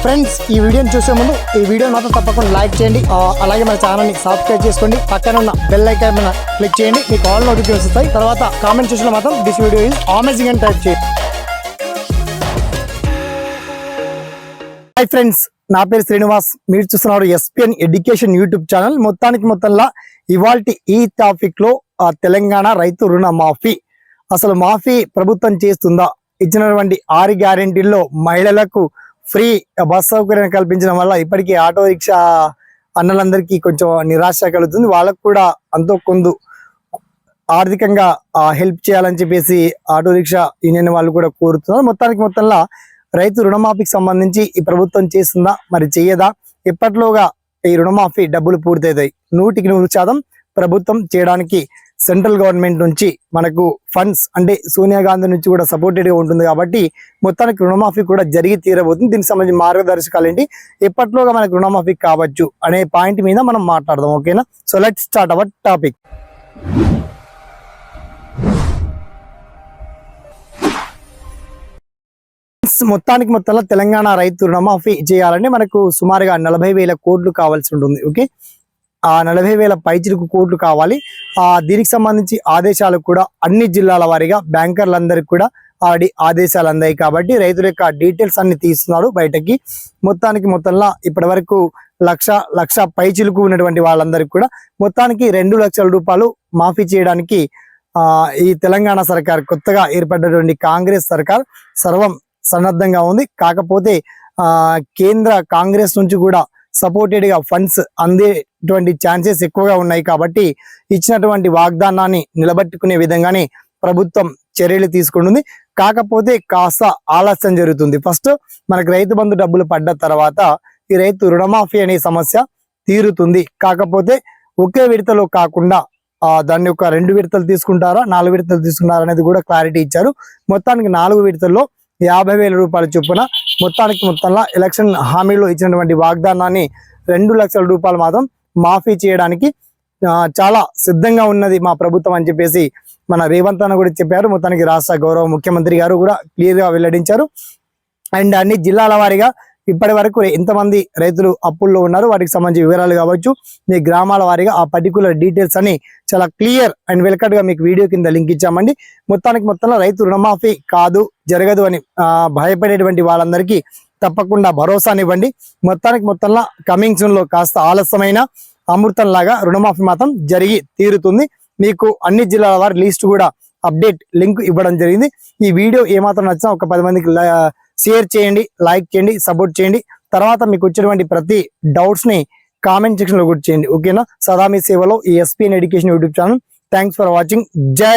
Friends ఈ వీడియోని చూసే ముందు ఈ వీడియో మాత్రం తప్పకుండా లైక్ చేయండి, అలాగే మన ఛానల్ని సబ్స్క్రైబ్ చేసుకోండి, పక్కన ఉన్న బెల్ ఐకాన్ మీద క్లిక్ చేయండి, మీకు ఆల్ నోటిఫికేషన్స్ వస్తాయి. తర్వాత కామెంట్ సెక్షన్లో మాత్రం దిస్ వీడియో ఈజ్ అమేజింగ్ అని టైప్ చేయండి. హాయ్ ఫ్రెండ్స్, నా పేరు శ్రీనివాస్, మీరు చూస్తున్నారు ఎస్పీఎన్ ఎడ్యుకేషన్ యూట్యూబ్ ఛానల్. మొత్తంలో ఇవాల్టి ఈ టాపిక్ లో తెలంగాణ రైతు రుణ మాఫీ, అసలు మాఫీ ప్రభుత్వం చేస్తుందా? ఇచ్చినటువంటి 6 గ్యారెంటీల్లో మహిళలకు ఫ్రీ బస్ సౌకర్యం కల్పించడం వల్ల ఇప్పటికీ ఆటో రిక్షా అన్నలందరికీ కొంచెం నిరాశ కలుగుతుంది. వాళ్ళకు కూడా అంతో కొంత ఆర్థికంగా హెల్ప్ చేయాలని చెప్పేసి ఆటో రిక్షా యూనియన్ వాళ్ళు కూడా కోరుతున్నారు. మొత్తంలో రైతు రుణమాఫీకి సంబంధించి ఈ ప్రభుత్వం చేస్తుందా, మరి చెయ్యదా? ఎప్పట్లోగా ఈ రుణమాఫీ డబ్బులు పూర్తవుతాయి? 100% ప్రభుత్వం చేయడానికి సెంట్రల్ గవర్నమెంట్ నుంచి మనకు ఫండ్స్ అంటే సోనియా గాంధీ నుంచి కూడా సపోర్టెడ్ గా ఉంటుంది. కాబట్టి మొత్తానికి రుణమాఫీ కూడా జరిగి తీరబోతుంది. దీనికి సంబంధించి మార్గదర్శకాలు ఏంటి, ఎప్పట్లోగా మనకు రుణమాఫీ కావచ్చు అనే పాయింట్ మీద మనం మాట్లాడదాం. ఓకేనా? So let's start our topic. మొత్తంలో తెలంగాణ రైతు రుణమాఫీ చేయాలంటే మనకు సుమారుగా 40,000 కోట్లు కావాల్సి ఉంటుంది. ఓకే, ఆ 40,000 పైచిలకు కోట్లు కావాలి. దీనికి సంబంధించి ఆదేశాలు కూడా అన్ని జిల్లాల వారీగా బ్యాంకర్లందరికీ కూడా ఆదేశాలు అందాయి. కాబట్టి రైతుల యొక్క డీటెయిల్స్ అన్ని తీస్తున్నారు బయటకి. మొత్తంలో ఇప్పటి వరకు లక్ష పైచిలకు ఉన్నటువంటి వాళ్ళందరికీ కూడా మొత్తానికి 2 లక్షల రూపాయలు మాఫీ చేయడానికి ఈ తెలంగాణ సర్కార్, కొత్తగా ఏర్పడినటువంటి కాంగ్రెస్ సర్కార్ సర్వం సన్నద్ధంగా ఉంది. కాకపోతే కేంద్ర కాంగ్రెస్ నుంచి కూడా సపోర్టెడ్ గా ఫండ్స్ అందేటువంటి ఛాన్సెస్ ఎక్కువగా ఉన్నాయి. కాబట్టి ఇచ్చినటువంటి వాగ్దానాన్ని నిలబెట్టుకునే విధంగానే ప్రభుత్వం చర్యలు తీసుకుంటుంది. కాకపోతే కాస్త ఆలస్యం జరుగుతుంది. ఫస్ట్ మనకు రైతు బంధు డబ్బులు పడ్డ తర్వాత ఈ రైతు రుణమాఫీ అనే సమస్య తీరుతుంది. కాకపోతే ఒకే విడతలో కాకుండా దాన్ని ఒక 2 విడతలు తీసుకుంటారా, 4 విడతలు తీసుకుంటారా అనేది కూడా క్లారిటీ ఇచ్చారు. మొత్తానికి 4 విడతల్లో 50,000 రూపాయల చొప్పున మొత్తంలో ఎలక్షన్ హామీలో ఇచ్చినటువంటి వాగ్దానాన్ని 2 లక్షల రూపాయలు మాత్రం మాఫీ చేయడానికి చాలా సిద్ధంగా ఉన్నది మా ప్రభుత్వం అని చెప్పేసి మన రేవంత్ అన్న కూడా చెప్పారు. మొత్తానికి రాష్ట్ర గౌరవ ముఖ్యమంత్రి గారు కూడా క్లియర్ గా వెల్లడించారు. అండ్ అన్ని జిల్లాల వారీగా ఇప్పటి వరకు ఎంతమంది రైతులు అప్పుల్లో ఉన్నారు, వాటికి సంబంధించి వివరాలు కావచ్చు, మీ గ్రామాల వారీగా ఆ పర్టికులర్ డీటెయిల్స్ అని చాలా క్లియర్ అండ్ వెల్కట్ గా మీకు వీడియో కింద లింక్ ఇచ్చామండి. మొత్తంలో రైతు రుణమాఫీ కాదు, జరగదు అని భయపడేటువంటి వాళ్ళందరికీ తప్పకుండా భరోసానివ్వండి. మొత్తంలో కమింగ్ సూన్ లో కాస్త ఆలస్యమైన అమృతం లాగా రుణమాఫీ మాత్రం జరిగి తీరుతుంది. మీకు అన్ని జిల్లాల వారి లిస్ట్ కూడా అప్డేట్ లింక్ ఇవ్వడం జరిగింది. ఈ వీడియో ఏమాత్రం నచ్చినా ఒక 10 మందికి షేర్ చేయండి, లైక్ చేయండి, సపోర్ట్ చేయండి. తర్వాత మీకు వచ్చినటువంటి ప్రతి డౌట్స్ ని కామెంట్ సెక్షన్ లో కూడా చేయండి. ఓకేనా? సదా మీ సేవలో ఈ SPN education YouTube channel. Thanks for watching. జై